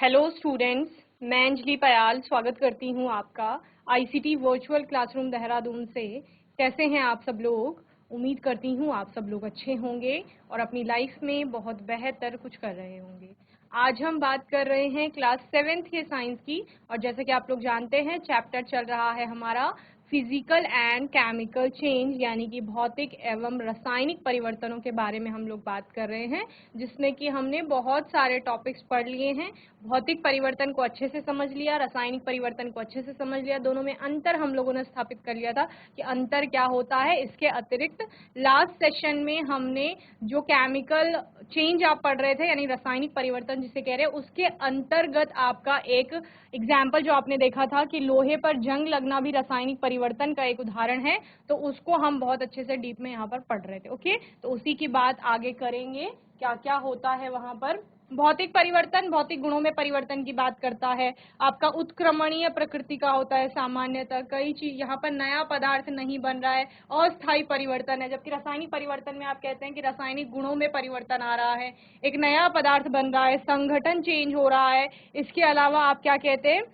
Hello students, मैं अंजलि पयाल स्वागत करती हूं आपका आईसीटी वर्चुअल क्लासरूम देहरादून से। कैसे हैं आप सब लोग? उम्मीद करती हूं आप सब लोग अच्छे होंगे और अपनी लाइफ में बहुत बेहतर कुछ कर रहे होंगे। आज हम बात कर रहे हैं क्लास 7th के साइंस की, और जैसे कि आप लोग जानते हैं चैप्टर चल रहा है हमारा फिजिकल एंड केमिकल चेंज, यानी कि भौतिक एवं रासायनिक परिवर्तनों के बारे में हम लोग बात कर रहे हैं, जिसमें कि हमने बहुत सारे टॉपिक्स पढ़ लिए हैं। भौतिक परिवर्तन को अच्छे से समझ लिया, रासायनिक परिवर्तन को अच्छे से समझ लिया, दोनों में अंतर हम लोगों ने स्थापित कर लिया था कि अंतर क्या होता है। इसके अतिरिक्त लास्ट सेशन में हमने जो केमिकल चेंज आप पढ़ रहे थे, यानी रासायनिक परिवर्तन जिसे कह रहे हैं, उसके अंतर्गत आपका एक एग्जाम्पल जो आपने देखा था कि लोहे पर जंग लगना भी रासायनिक परिवर्तन का एक उदाहरण है, तो उसको हम बहुत अच्छे से डीप में यहाँ पर पढ़ रहे थे। ओके, तो उसी की बात आगे करेंगे, क्या क्या होता है वहां पर। भौतिक परिवर्तन भौतिक गुणों में परिवर्तन की बात करता है। आपका उत्क्रमणीय प्रकृति का होता है सामान्यतः, कई चीज यहाँ पर नया पदार्थ नहीं बन रहा है, अस्थायी परिवर्तन है। जबकि रासायनिक परिवर्तन में आप कहते हैं कि रासायनिक गुणों में परिवर्तन आ रहा है, एक नया पदार्थ बन रहा है, संगठन चेंज हो रहा है। इसके अलावा आप क्या कहते हैं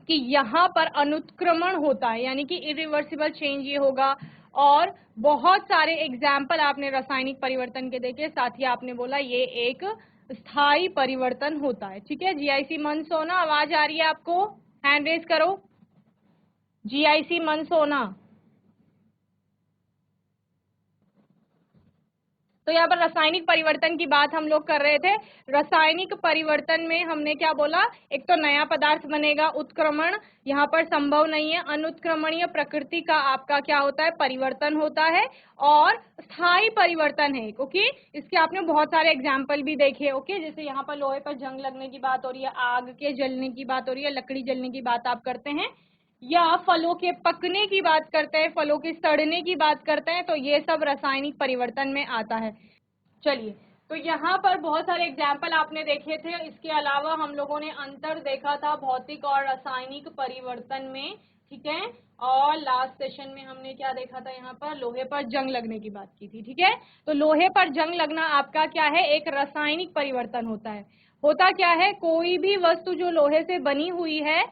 कि यहाँ पर अनुत्क्रमण होता है, यानी कि इरिवर्सिबल चेंज ये होगा। और बहुत सारे एग्जाम्पल आपने रासायनिक परिवर्तन के देखे, साथ ही आपने बोला ये एक स्थायी परिवर्तन होता है। ठीक है, जीआईसी मनसोना, आवाज आ रही है आपको? हैंड रेज करो। जीआईसी मनसोना। तो यहाँ पर रासायनिक परिवर्तन की बात हम लोग कर रहे थे। रासायनिक परिवर्तन में हमने क्या बोला, एक तो नया पदार्थ बनेगा, उत्क्रमण यहाँ पर संभव नहीं है, अनुत्क्रमणीय प्रकृति का आपका क्या होता है, परिवर्तन होता है, और स्थायी परिवर्तन है। ओके, इसके आपने बहुत सारे एग्जाम्पल भी देखे। ओके, जैसे यहाँ पर लोहे पर जंग लगने की बात हो रही है, आग के जलने की बात हो रही है, लकड़ी जलने की बात आप करते हैं, या फलों के पकने की बात करते हैं, फलों के सड़ने की बात करते हैं, तो ये सब रासायनिक परिवर्तन में आता है। चलिए, तो यहाँ पर बहुत सारे एग्जाम्पल आपने देखे थे। इसके अलावा हम लोगों ने अंतर देखा था भौतिक और रासायनिक परिवर्तन में। ठीक है, और लास्ट सेशन में हमने क्या देखा था, यहाँ पर लोहे पर जंग लगने की बात की थी। ठीक है, तो लोहे पर जंग लगना आपका क्या है, एक रासायनिक परिवर्तन होता है। होता क्या है, कोई भी वस्तु जो लोहे से बनी हुई है,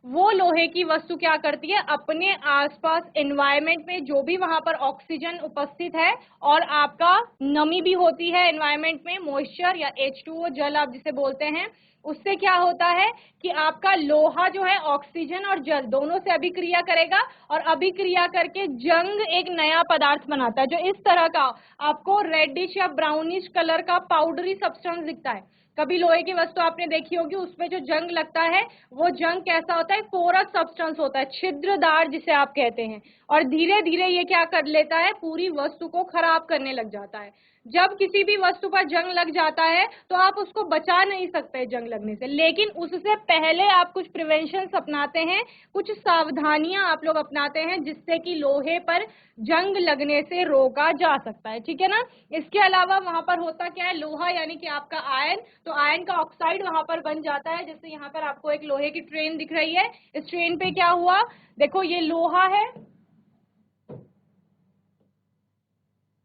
वो लोहे की वस्तु क्या करती है, अपने आसपास एनवायरनमेंट में जो भी वहां पर ऑक्सीजन उपस्थित है, और आपका नमी भी होती है एनवायरनमेंट में, मॉइस्चर या H2O जल आप जिसे बोलते हैं, उससे क्या होता है कि आपका लोहा जो है ऑक्सीजन और जल दोनों से अभिक्रिया करेगा, और अभिक्रिया करके जंग एक नया पदार्थ बनाता है, जो इस तरह का आपको रेडिश या ब्राउनिश कलर का पाउडरी सब्सटेंस दिखता है। कभी लोहे की वस्तु आपने देखी होगी, उसमें जो जंग लगता है, वो जंग कैसा होता है, पोरस सब्सटेंस होता है, छिद्रदार जिसे आप कहते हैं, और धीरे धीरे ये क्या कर लेता है, पूरी वस्तु को खराब करने लग जाता है। जब किसी भी वस्तु पर जंग लग जाता है तो आप उसको बचा नहीं सकते जंग लगने से, लेकिन उससे पहले आप कुछ प्रिवेंशन अपनाते हैं, कुछ सावधानियां आप लोग अपनाते हैं, जिससे कि लोहे पर जंग लगने से रोका जा सकता है। ठीक है ना। इसके अलावा वहां पर होता क्या है, लोहा यानी कि आपका आयन, तो आयन का ऑक्साइड वहां पर बन जाता है। जैसे यहाँ पर आपको एक लोहे की ट्रेन दिख रही है, इस ट्रेन पे क्या हुआ, देखो ये लोहा है,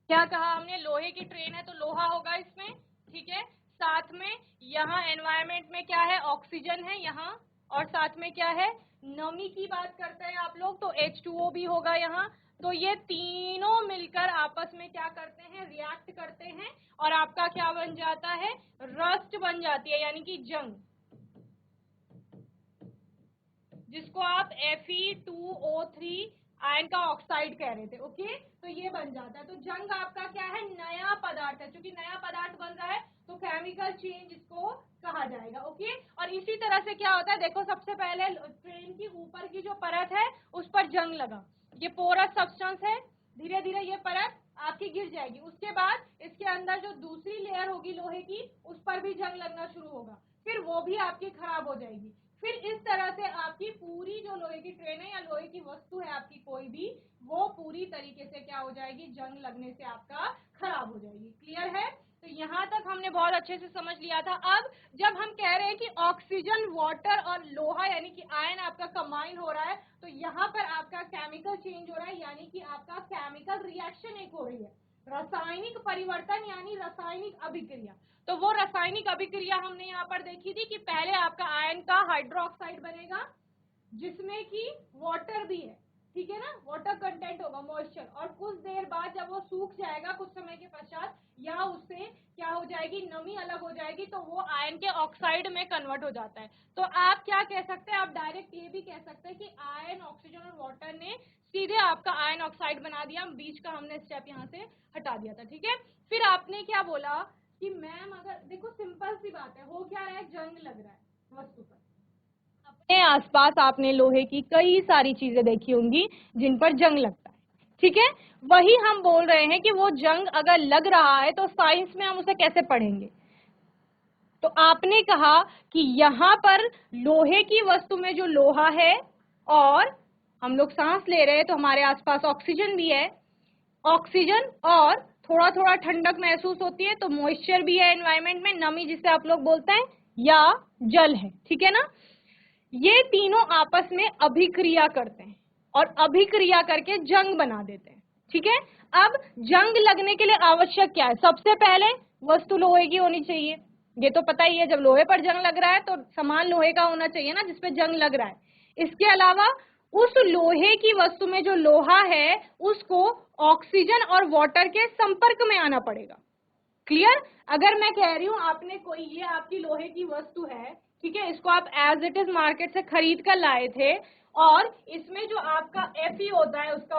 क्या कहा हमने, लोहे की ट्रेन है तो लोहा होगा इसमें। ठीक है, साथ में यहाँ एनवायरमेंट में क्या है, ऑक्सीजन है यहाँ, और साथ में क्या है, नमी की बात करते हैं आप लोग, तो H2O भी होगा यहाँ। तो ये तीनों मिलकर आपस में क्या करते हैं, रिएक्ट करते हैं, और आपका क्या बन जाता है, रस्ट बन जाती है, यानी कि जंग, जिसको आप Fe2O3 आयन का ऑक्साइड कह रहे थे। ओके, तो ये बन जाता है। तो जंग आपका क्या है, नया पदार्थ है, क्योंकि नया पदार्थ बन रहा है तो केमिकल चेंज इसको कहा जाएगा। ओके, और इसी तरह से क्या होता है, देखो सबसे पहले ट्रेन की ऊपर की जो परत है उस पर जंग लगा, ये पोरस सब्सटेंस है, धीरे धीरे ये परत आपकी गिर जाएगी, उसके बाद इसके अंदर जो दूसरी लेयर होगी लोहे की, उस पर भी जंग लगना शुरू होगा, फिर वो भी आपकी खराब हो जाएगी। फिर इस तरह से आपकी पूरी जो लोहे की ट्रेन है या लोहे की वस्तु है आपकी कोई भी, वो पूरी तरीके से क्या हो जाएगी, जंग लगने से आपका खराब हो जाएगी। क्लियर है? तो यहाँ तक हमने बहुत अच्छे से समझ लिया था। अब जब हम कह रहे हैं कि ऑक्सीजन, वाटर और लोहा यानी कि आयन आपका कंबाइन हो रहा है, तो यहाँ पर आपका केमिकल चेंज हो रहा है, यानी कि आपका केमिकल रिएक्शन एक हो रही है। रासायनिक परिवर्तन यानी रासायनिक अभिक्रिया। तो वो रासायनिक अभिक्रिया हमने यहाँ पर देखी थी कि पहले आपका आयन का हाइड्रोक्साइड बनेगा जिसमें कि वाटर भी है, ठीक है ना, वाटर कंटेंट होगा, मॉइस्चर, और कुछ देर बाद जब वो सूख जाएगा कुछ समय के पश्चात या उससे क्या हो जाएगी, नमी अलग हो जाएगी, तो वो आयन के ऑक्साइड में कन्वर्ट हो जाता है। तो आप क्या कह सकते हैं, आप डायरेक्ट ये भी कह सकते हैं कि आयन, ऑक्सीजन और वाटर ने सीधे आपका आयन ऑक्साइड बना दिया, बीच का हमने स्टेप यहाँ से हटा दिया था, ठीक है। फिर आपने क्या बोला कि मैम अगर देखो सिंपल सी बात है, हो क्या रहा है, जंग लग रहा है वस्तु पर। अपने आसपास आपने लोहे की कई सारी चीजें देखी होंगी जिन पर जंग लगता है, ठीक है। वही हम बोल रहे हैं कि वो जंग अगर लग रहा है तो साइंस में हम उसे कैसे पढ़ेंगे। तो आपने कहा कि यहाँ पर लोहे की वस्तु में जो लोहा है और हम लोग सांस ले रहे हैं तो हमारे आसपास ऑक्सीजन भी है, ऑक्सीजन और थोड़ा थोड़ा ठंडक महसूस होती है, तो मॉइस्चर भी है एनवायरनमेंट में, नमी जिसे आप लोग बोलते हैं, या जल है, ठीक है ना। ये तीनों आपस में अभिक्रिया करते हैं और अभिक्रिया करके जंग बना देते हैं, ठीक है। अब जंग लगने के लिए आवश्यक क्या है, सबसे पहले वस्तु लोहे की होनी चाहिए, ये तो पता ही है, जब लोहे पर जंग लग रहा है तो सामान लोहे का होना चाहिए ना जिसपे जंग लग रहा है। इसके अलावा उस लोहे की वस्तु में जो लोहा है उसको ऑक्सीजन और वाटर के संपर्क में आना पड़ेगा। क्लियर। अगर मैं कह रही हूं आपने कोई, ये आपकी लोहे की वस्तु है, ठीक है, इसको आप एज इट इज मार्केट से खरीद कर लाए थे और इसमें जो आपका Fe होता है उसका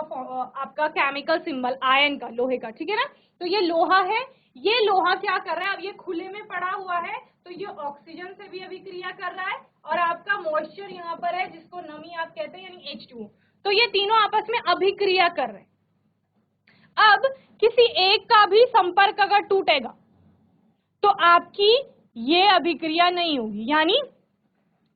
आपका केमिकल सिंबल आयन का, लोहे का, ठीक है ना। तो ये लोहा है, ये लोहा क्या कर रहा है, अब ये खुले में पड़ा हुआ है तो ये ऑक्सीजन से भी अभिक्रिया कर रहा है और आपका मॉइस्चर यहाँ पर है जिसको नमी आप कहते हैं यानी H2O। तो ये तीनों आपस में अभिक्रिया कर रहे हैं। अब किसी एक का भी संपर्क अगर टूटेगा तो आपकी ये अभिक्रिया नहीं होगी, यानी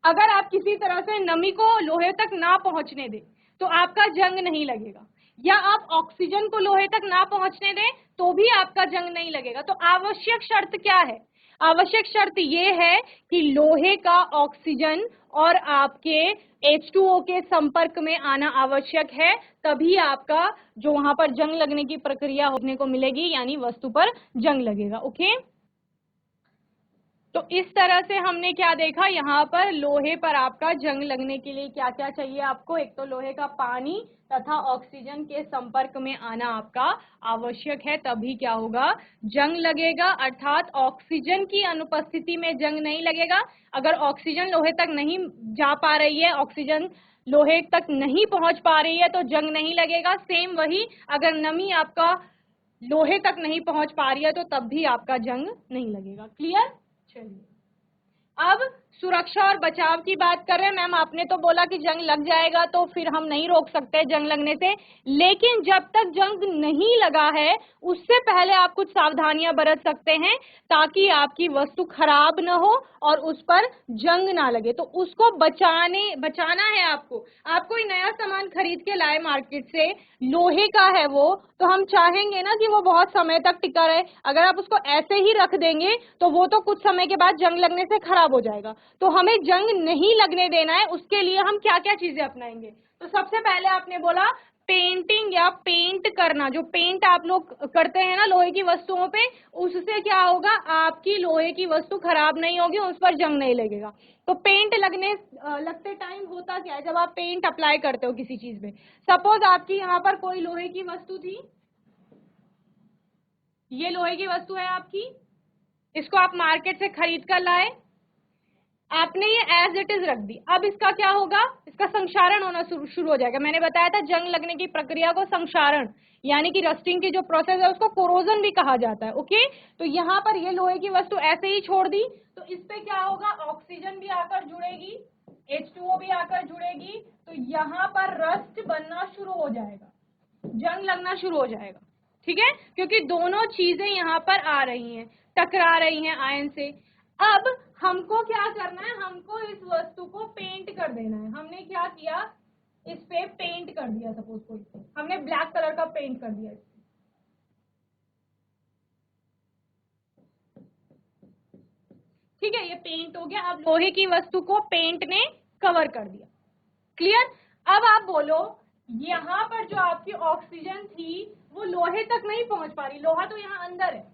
अगर आप किसी तरह से नमी को लोहे तक ना पहुंचने दें तो आपका जंग नहीं लगेगा, या आप ऑक्सीजन को लोहे तक ना पहुंचने दें तो भी आपका जंग नहीं लगेगा। तो आवश्यक शर्त क्या है, आवश्यक शर्त ये है कि लोहे का ऑक्सीजन और आपके H2O के संपर्क में आना आवश्यक है, तभी आपका जो वहां पर जंग लगने की प्रक्रिया होने को मिलेगी, यानी वस्तु पर जंग लगेगा। ओके, तो इस तरह से हमने क्या देखा, यहाँ पर लोहे पर आपका जंग लगने के लिए क्या क्या चाहिए आपको, एक तो लोहे का पानी तथा ऑक्सीजन के संपर्क में आना आपका आवश्यक है, तभी क्या होगा, जंग लगेगा। अर्थात ऑक्सीजन की अनुपस्थिति में जंग नहीं लगेगा। अगर ऑक्सीजन लोहे तक नहीं जा पा रही है, ऑक्सीजन लोहे तक नहीं पहुंच पा रही है तो जंग नहीं लगेगा। सेम वही, अगर नमी आपका लोहे तक नहीं पहुंच पा रही है तो तब भी आपका जंग नहीं लगेगा। क्लियर। चलिए अब सुरक्षा और बचाव की बात कर रहे हैं। मैम आपने तो बोला कि जंग लग जाएगा तो फिर हम नहीं रोक सकते जंग लगने से, लेकिन जब तक जंग नहीं लगा है उससे पहले आप कुछ सावधानियां बरत सकते हैं ताकि आपकी वस्तु खराब ना हो और उस पर जंग ना लगे। तो उसको बचाना है आपको। आप कोई नया सामान खरीद के लाए मार्केट से, लोहे का है वो, तो हम चाहेंगे ना कि वो बहुत समय तक टिका रहे। अगर आप उसको ऐसे ही रख देंगे तो वो तो कुछ समय के बाद जंग लगने से खराब हो जाएगा। तो हमें जंग नहीं लगने देना है, उसके लिए हम क्या क्या चीजें अपनाएंगे। तो सबसे पहले आपने बोला पेंटिंग या पेंट करना, जो पेंट आप लोग करते हैं ना लोहे की वस्तुओं पे, उससे क्या होगा, आपकी लोहे की वस्तु खराब नहीं होगी, उस पर जंग नहीं लगेगा। तो पेंट लगते टाइम होता क्या है, जब आप पेंट अप्लाई करते हो किसी चीज में, सपोज आपकी यहाँ पर कोई लोहे की वस्तु थी, ये लोहे की वस्तु है आपकी, इसको आप मार्केट से खरीद कर लाए, आपने ये एज इट इज रख दी। अब इसका क्या होगा, इसका संक्षारण होना शुरू हो जाएगा। मैंने बताया था जंग लगने की प्रक्रिया को संक्षारण यानी कि रस्टिंग की जो प्रोसेस है उसको कोरोजन भी कहा जाता है। ओके, तो यहाँ पर ये लोहे की वस्तु ऐसे ही छोड़ दी तो इस पे क्या होगा, ऑक्सीजन भी आकर जुड़ेगी, H2O भी आकर जुड़ेगी, तो यहाँ पर रस्ट बनना शुरू हो जाएगा, जंग लगना शुरू हो जाएगा। ठीक है, क्योंकि दोनों चीजें यहाँ पर आ रही हैं, टकरा रही हैं आयन से। अब हमको क्या करना है, हमको इस वस्तु को पेंट कर देना है। हमने क्या किया, इस पे पेंट कर दिया, सपोज कोई हमने ब्लैक कलर का पेंट कर दिया। ठीक है, ये पेंट हो गया। अब लोहे की वस्तु को पेंट ने कवर कर दिया। क्लियर। अब आप बोलो यहाँ पर जो आपकी ऑक्सीजन थी वो लोहे तक नहीं पहुंच पा रही, लोहा तो यहाँ अंदर है,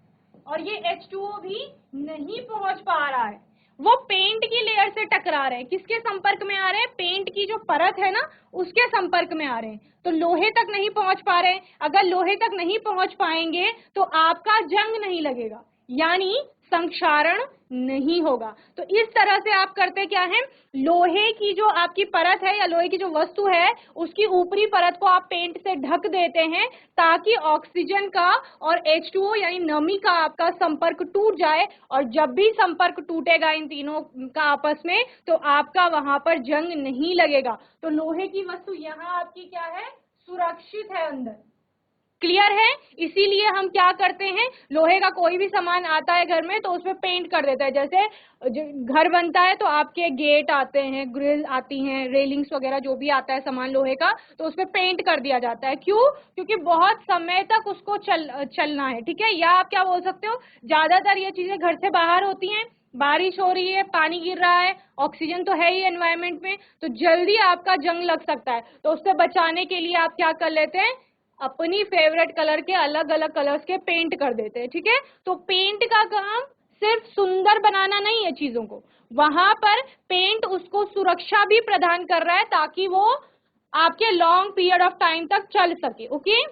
और ये H2O भी नहीं पहुंच पा रहा है, वो पेंट की लेयर से टकरा रहे हैं। किसके संपर्क में आ रहे हैं? पेंट की जो परत है ना, उसके संपर्क में आ रहे हैं, तो लोहे तक नहीं पहुंच पा रहे। अगर लोहे तक नहीं पहुंच पाएंगे तो आपका जंग नहीं लगेगा, यानी संक्षारण नहीं होगा। तो इस तरह से आप करते क्या है, लोहे की जो आपकी परत है या लोहे की जो वस्तु है, उसकी ऊपरी परत को आप पेंट से ढक देते हैं, ताकि ऑक्सीजन का और H2O यानी नमी का आपका संपर्क टूट जाए, और जब भी संपर्क टूटेगा इन तीनों का आपस में, तो आपका वहां पर जंग नहीं लगेगा। तो लोहे की वस्तु यहाँ आपकी क्या है, सुरक्षित है अंदर। क्लियर है? इसीलिए हम क्या करते हैं, लोहे का कोई भी सामान आता है घर में तो उसमें पेंट कर देता है। जैसे घर बनता है तो आपके गेट आते हैं, ग्रिल आती हैं, रेलिंग्स वगैरह जो भी आता है सामान लोहे का, तो उसमें पेंट कर दिया जाता है। क्यों? क्योंकि बहुत समय तक उसको चलना है, ठीक है। या आप क्या बोल सकते हो, ज्यादातर ये चीजें घर से बाहर होती हैं, बारिश हो रही है, पानी गिर रहा है, ऑक्सीजन तो है ही एनवायरमेंट में, तो जल्दी आपका जंग लग सकता है। तो उससे बचाने के लिए आप क्या कर लेते हैं, अपनी फेवरेट कलर के अलग अलग कलर्स के पेंट कर देते हैं, ठीक है। तो पेंट का काम सिर्फ सुंदर बनाना नहीं है चीजों को, वहां पर पेंट उसको सुरक्षा भी प्रदान कर रहा है, ताकि वो आपके लॉन्ग पीरियड ऑफ टाइम तक चल सके। ओके,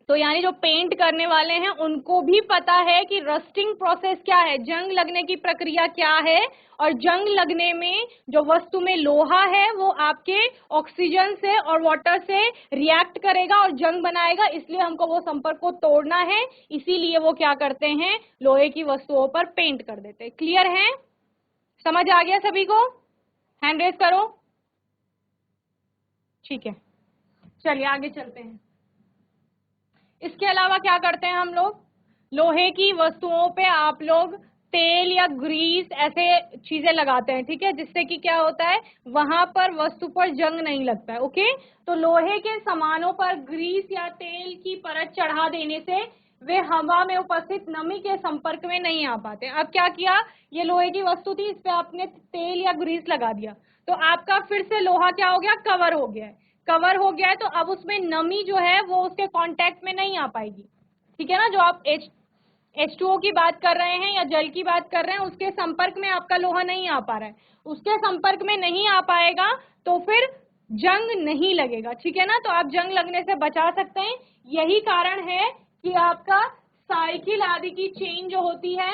तो यानी जो पेंट करने वाले हैं उनको भी पता है कि रस्टिंग प्रोसेस क्या है, जंग लगने की प्रक्रिया क्या है, और जंग लगने में जो वस्तु में लोहा है वो आपके ऑक्सीजन से और वाटर से रिएक्ट करेगा और जंग बनाएगा, इसलिए हमको वो संपर्क को तोड़ना है। इसीलिए वो क्या करते हैं, लोहे की वस्तुओं पर पेंट कर देते हैं। क्लियर है? समझ आ गया सभी को? हैंड रेज करो। ठीक है, चलिए आगे चलते हैं। इसके अलावा क्या करते हैं हम लोग, लोहे की वस्तुओं पे आप लोग तेल या ग्रीस ऐसे चीजें लगाते हैं, ठीक है, जिससे कि क्या होता है, वहां पर वस्तु पर जंग नहीं लगता है। ओके, तो लोहे के सामानों पर ग्रीस या तेल की परत चढ़ा देने से वे हवा में उपस्थित नमी के संपर्क में नहीं आ पाते। अब क्या किया, ये लोहे की वस्तु थी, इस पे आपने तेल या ग्रीस लगा दिया, तो आपका फिर से लोहा क्या हो गया, कवर हो गया है। कवर हो गया है तो अब उसमें नमी जो है वो उसके कांटेक्ट में नहीं आ पाएगी, ठीक है ना। जो आप H2O की बात कर रहे हैं या जल की बात कर रहे हैं, उसके संपर्क में आपका लोहा नहीं आ पा रहा है, उसके संपर्क में नहीं आ पाएगा तो फिर जंग नहीं लगेगा, ठीक है ना। तो आप जंग लगने से बचा सकते हैं। यही कारण है कि आपका साइकिल आदि की चेन जो होती है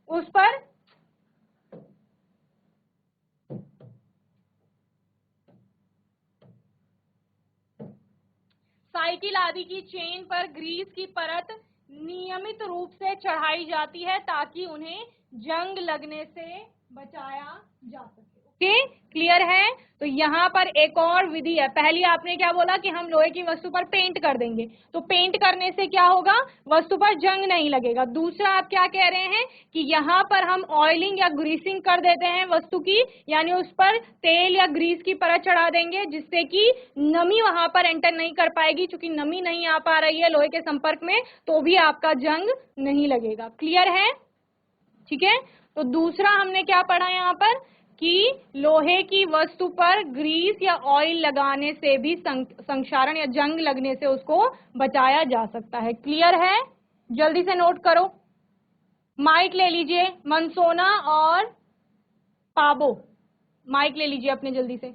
उस पर साइकिल आदि की चेन पर ग्रीस की परत नियमित रूप से चढ़ाई जाती है, ताकि उन्हें जंग लगने से बचाया जा सके। ओके, क्लियर है? तो यहाँ पर एक और विधि है। पहली आपने क्या बोला कि हम लोहे की वस्तु पर पेंट कर देंगे, तो पेंट करने से क्या होगा, वस्तु पर जंग नहीं लगेगा। दूसरा आप क्या कह रहे हैं कि यहाँ पर हम ऑयलिंग या ग्रीसिंग कर देते हैं वस्तु की, यानी उस पर तेल या ग्रीस की परत चढ़ा देंगे, जिससे कि नमी वहां पर एंटर नहीं कर पाएगी। चूंकि नमी नहीं आ पा रही है लोहे के संपर्क में, तो भी आपका जंग नहीं लगेगा। क्लियर है? ठीक है, तो दूसरा हमने क्या पढ़ा यहाँ पर कि लोहे की वस्तु पर ग्रीस या ऑयल लगाने से भी संक्षारण या जंग लगने से उसको बचाया जा सकता है। क्लियर है? जल्दी से नोट करो। माइक ले लीजिए, मनसोना और पाबो, माइक ले लीजिए अपने जल्दी से।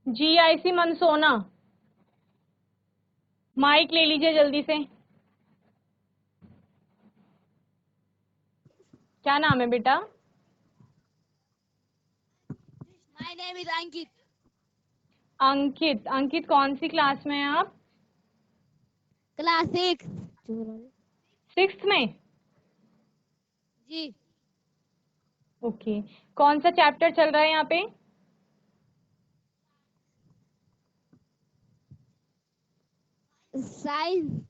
GIC मनसोना, माइक ले लीजिए जल्दी से। क्या नाम है बेटा? My name is Ankit. अंकित। अंकित कौन सी क्लास में हैं आप? Class 6. 6th में? जी, ओके, कौन सा चैप्टर चल रहा है यहाँ पे? साइंस।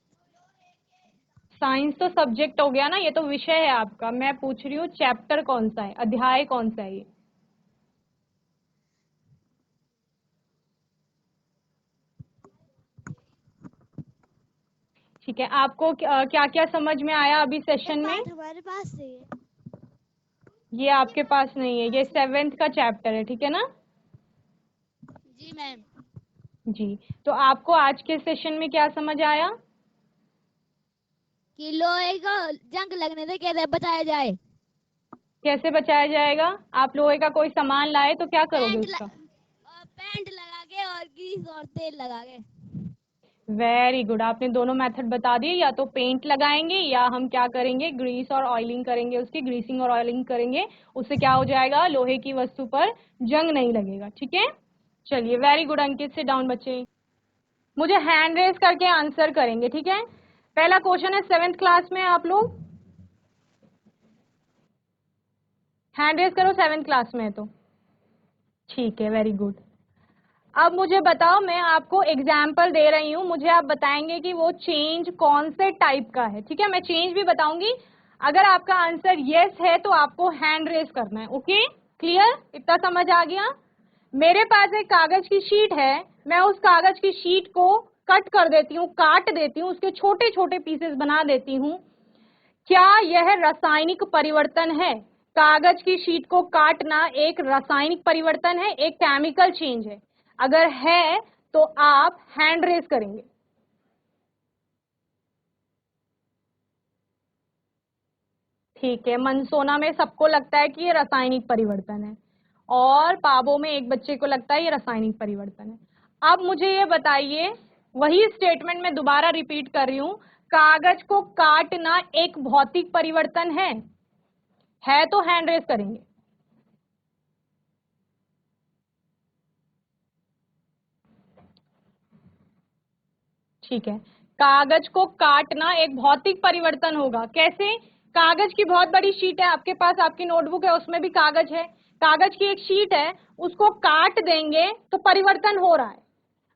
साइंस तो सब्जेक्ट हो गया ना, ये तो विषय है आपका। मैं पूछ रही हूँ चैप्टर कौन सा है, अध्याय कौन सा है ये? ठीक है, आपको क्या क्या समझ में आया अभी सेशन में? हमारे पास नहीं है। ये आपके पास नहीं है, ये 7th का चैप्टर है, ठीक है ना। जी मैम। जी, तो आपको आज के सेशन में क्या समझ आया? कि लोहे को जंग लगने से कैसे बचाया जाए। कैसे बचाया जाएगा? आप लोहे का कोई सामान लाए तो क्या करोगे पेंट उसका? पेंट लगा के और ग्रीस और तेल लगा के। वेरी गुड, आपने दोनों मेथड बता दिए। या तो पेंट लगाएंगे या हम क्या करेंगे, ग्रीस और ऑयलिंग करेंगे, उसकी ग्रीसिंग और ऑयलिंग करेंगे। उससे क्या हो जाएगा, लोहे की वस्तु पर जंग नहीं लगेगा। ठीक है, चलिए वेरी गुड अंकित, सिट डाउन बच्चे। मुझे हैंड रेज करके आंसर करेंगे, ठीक है। पहला क्वेश्चन है, 7th क्लास में आप लोग हैंड रेज करो, 7th क्लास में है तो ठीक है, वेरी गुड। अब मुझे बताओ, मैं आपको एग्जाम्पल दे रही हूं, मुझे आप बताएंगे कि वो चेंज कौन से टाइप का है। ठीक है, मैं चेंज भी बताऊंगी। अगर आपका आंसर यस है तो आपको हैंड रेज करना है। ओके, क्लियर, इतना समझ आ गया? मेरे पास एक कागज की शीट है, मैं उस कागज की शीट को कट कर देती हूँ, काट देती हूँ, उसके छोटे छोटे पीसेस बना देती हूँ। क्या यह रासायनिक परिवर्तन है? कागज की शीट को काटना एक रासायनिक परिवर्तन है, एक केमिकल चेंज है? अगर है तो आप हैंड रेज करेंगे। ठीक है, मनसोना में सबको लगता है कि ये रासायनिक परिवर्तन है, और पाबो में एक बच्चे को लगता है ये रासायनिक परिवर्तन है। अब मुझे ये बताइए, वही स्टेटमेंट मैं दोबारा रिपीट कर रही हूं, कागज को काटना एक भौतिक परिवर्तन है तो हैंड रेज करेंगे। ठीक है, कागज को काटना एक भौतिक परिवर्तन होगा। कैसे? कागज की बहुत बड़ी शीट है आपके पास, आपकी नोटबुक है, उसमें भी कागज है, कागज की एक शीट है, उसको काट देंगे तो परिवर्तन हो रहा है।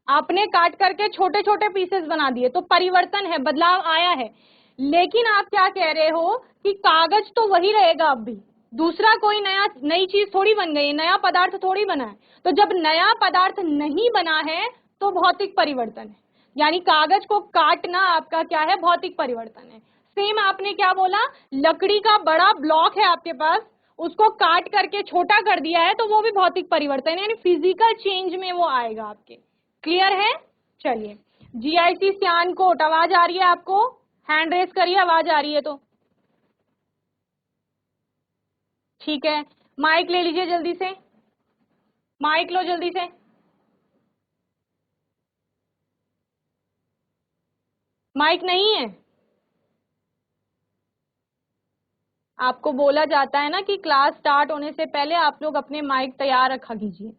आपने काट करके छोटे छोटे पीसेस बना दिए तो परिवर्तन है, बदलाव आया है। लेकिन आप क्या कह रहे हो कि कागज तो वही रहेगा, अब भी दूसरा कोई नई चीज थोड़ी बन गई, नया पदार्थ थोड़ी बना है। तो जब नया पदार्थ नहीं बना है तो भौतिक परिवर्तन है, यानी कागज को काटना आपका क्या है, भौतिक परिवर्तन है। सेम आपने क्या बोला, लकड़ी का बड़ा ब्लॉक है आपके पास, उसको काट करके छोटा कर दिया है तो वो भी भौतिक परिवर्तन है, यानी फिजिकल चेंज में वो आएगा आपके। क्लियर है? चलिए, जीआईसी सियानकोट, आवाज आ रही है आपको? हैंड रेस करिए, आवाज आ रही है तो ठीक है। माइक ले लीजिए जल्दी से, माइक लो जल्दी से। माइक नहीं है? आपको बोला जाता है ना कि क्लास स्टार्ट होने से पहले आप लोग अपने माइक तैयार रखा कीजिए।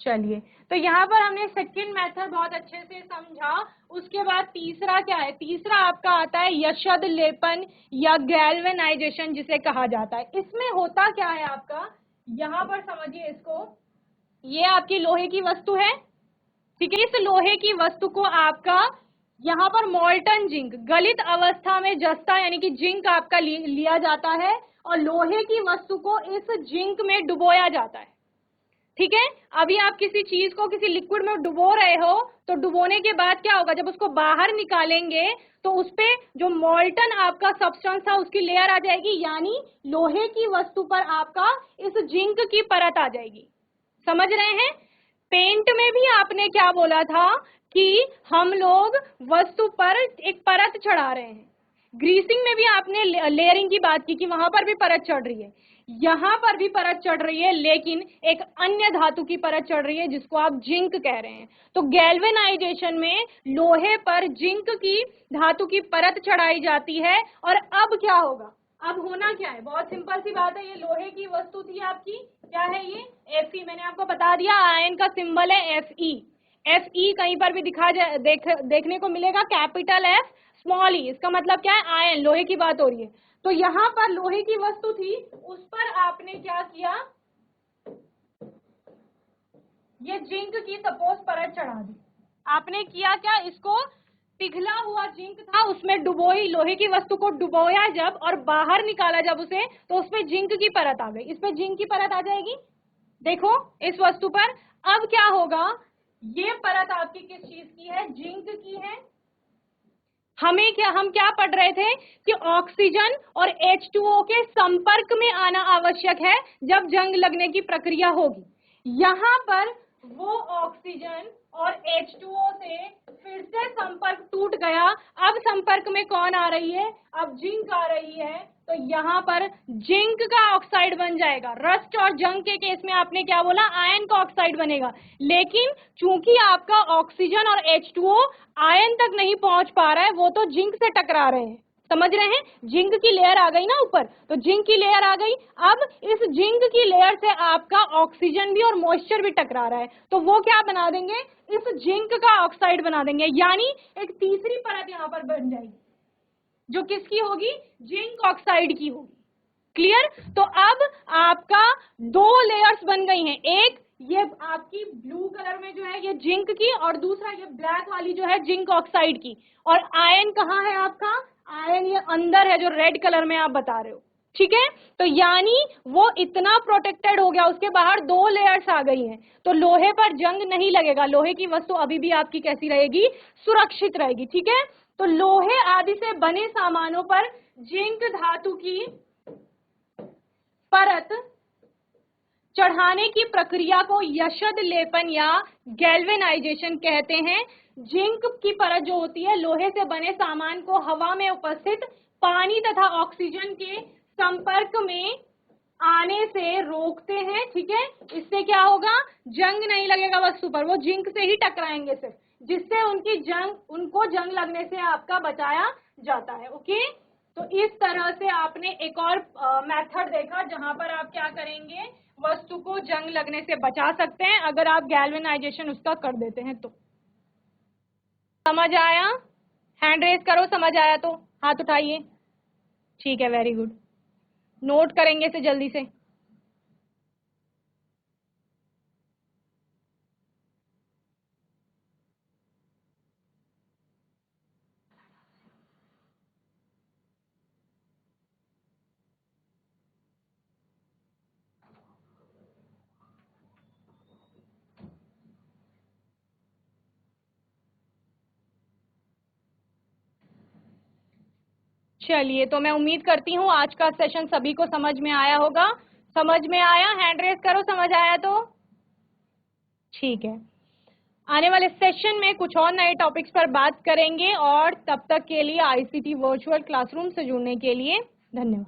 चलिए, तो यहाँ पर हमने सेकंड मेथड बहुत अच्छे से समझा। उसके बाद तीसरा क्या है, तीसरा आपका आता है यशद लेपन या गैल्वेनाइजेशन जिसे कहा जाता है। इसमें होता क्या है आपका, यहाँ पर समझिए इसको, ये आपकी लोहे की वस्तु है, ठीक है। इस लोहे की वस्तु को आपका यहाँ पर मोल्टन जिंक, गलित अवस्था में जस्ता यानी कि जिंक आपका लिया जाता है, और लोहे की वस्तु को इस जिंक में डुबोया जाता है। ठीक है, अभी आप किसी चीज को किसी लिक्विड में डुबो रहे हो, तो डुबोने के बाद क्या होगा, जब उसको बाहर निकालेंगे तो उसपे जो मोल्टन आपका सब्सटेंस था उसकी लेयर आ जाएगी, यानी लोहे की वस्तु पर आपका इस जिंक की परत आ जाएगी। समझ रहे हैं? पेंट में भी आपने क्या बोला था कि हम लोग वस्तु पर एक परत चढ़ा रहे हैं। ग्रीसिंग में भी आपने लेयरिंग की बात की कि वहां पर भी परत चढ़ रही है, यहां पर भी परत चढ़ रही है, लेकिन एक अन्य धातु की परत चढ़ रही है जिसको आप जिंक कह रहे हैं। तो गैल्वेनाइजेशन में लोहे पर जिंक की धातु की परत चढ़ाई जाती है। और अब क्या होगा, अब होना क्या है, बहुत सिंपल सी बात है, ये लोहे की वस्तु थी आपकी, क्या है ये, Fe। मैंने आपको बता दिया आयन का सिंबल है Fe। Fe कहीं पर भी देखने को मिलेगा कैपिटल F स्मॉल ई, इसका मतलब क्या है, आयन, लोहे की बात हो रही है। तो यहाँ पर लोहे की वस्तु थी, उस पर आपने क्या किया, ये जिंक की सपोज परत चढ़ा दी। आपने किया क्या, इसको पिघला हुआ जिंक था उसमें डुबोई, लोहे की वस्तु को डुबोया जब और बाहर निकाला जब उसे, तो उसमें जिंक की परत आ गई, इस पे जिंक की परत आ जाएगी। देखो इस वस्तु पर अब क्या होगा, ये परत आपकी किस चीज की है, जिंक की है। हम क्या पढ़ रहे थे कि ऑक्सीजन और H2O के संपर्क में आना आवश्यक है जब जंग लगने की प्रक्रिया होगी। यहां पर वो ऑक्सीजन और H2O से फिर से संपर्क टूट गया। अब संपर्क में कौन आ रही है? अब जिंक आ रही है। तो यहाँ पर जिंक का ऑक्साइड बन जाएगा। रस्ट और जंग के केस में आपने क्या बोला? आयन का ऑक्साइड बनेगा। लेकिन चूंकि आपका ऑक्सीजन और H2O आयन तक नहीं पहुंच पा रहा है, वो तो जिंक से टकरा रहे हैं। समझ रहे हैं? जिंक की लेयर आ गई ना ऊपर, तो जिंक की लेयर आ गई। अब इस जिंक की लेयर से आपका ऑक्सीजन भी और मॉइस्चर भी टकरा रहा है, तो वो क्या बना देंगे? इस जिंक का ऑक्साइड बना देंगे। यानी एक तीसरी परत यहां पर बन जाएगी, जो किसकी होगी? जिंक ऑक्साइड की होगी। क्लियर? तो अब आपका दो लेयर्स बन गई हैं। एक ये आपकी ब्लू कलर में जो है ये जिंक की, और दूसरा ये ब्लैक वाली जो है जिंक ऑक्साइड की। और आयन कहाँ है आपका? आयन ये अंदर है, जो रेड कलर में आप बता रहे हो। ठीक है? तो यानी वो इतना प्रोटेक्टेड हो गया, उसके बाहर दो लेयर्स आ गई हैं, तो लोहे पर जंग नहीं लगेगा। लोहे की वस्तु अभी भी आपकी कैसी रहेगी? सुरक्षित रहेगी। ठीक है? तो लोहे आदि से बने सामानों पर जिंक धातु की परत चढ़ाने की प्रक्रिया को यशद लेपन या गैल्वेनाइजेशन कहते हैं। जिंक की परत जो होती है, लोहे से बने सामान को हवा में उपस्थित पानी तथा ऑक्सीजन के संपर्क में आने से रोकते हैं। ठीक है? इससे क्या होगा? जंग नहीं लगेगा वस्तु पर, वो जिंक से ही टकराएंगे सिर्फ, जिससे उनको जंग लगने से आपका बचाया जाता है। ओके? तो इस तरह से आपने एक और मेथड देखा जहां पर आप क्या करेंगे? वस्तु को जंग लगने से बचा सकते हैं, अगर आप गैल्वेनाइजेशन उसका कर देते हैं तो। समझ आया? हैंड रेज करो, समझ आया तो हाथ उठाइए। ठीक है, वेरी गुड। नोट करेंगे इसे जल्दी से। चलिए, तो मैं उम्मीद करती हूँ आज का सेशन सभी को समझ में आया होगा। समझ में आया? हैंड रेज करो, समझ आया तो। ठीक है, आने वाले सेशन में कुछ और नए टॉपिक्स पर बात करेंगे, और तब तक के लिए ICT वर्चुअल क्लासरूम से जुड़ने के लिए धन्यवाद।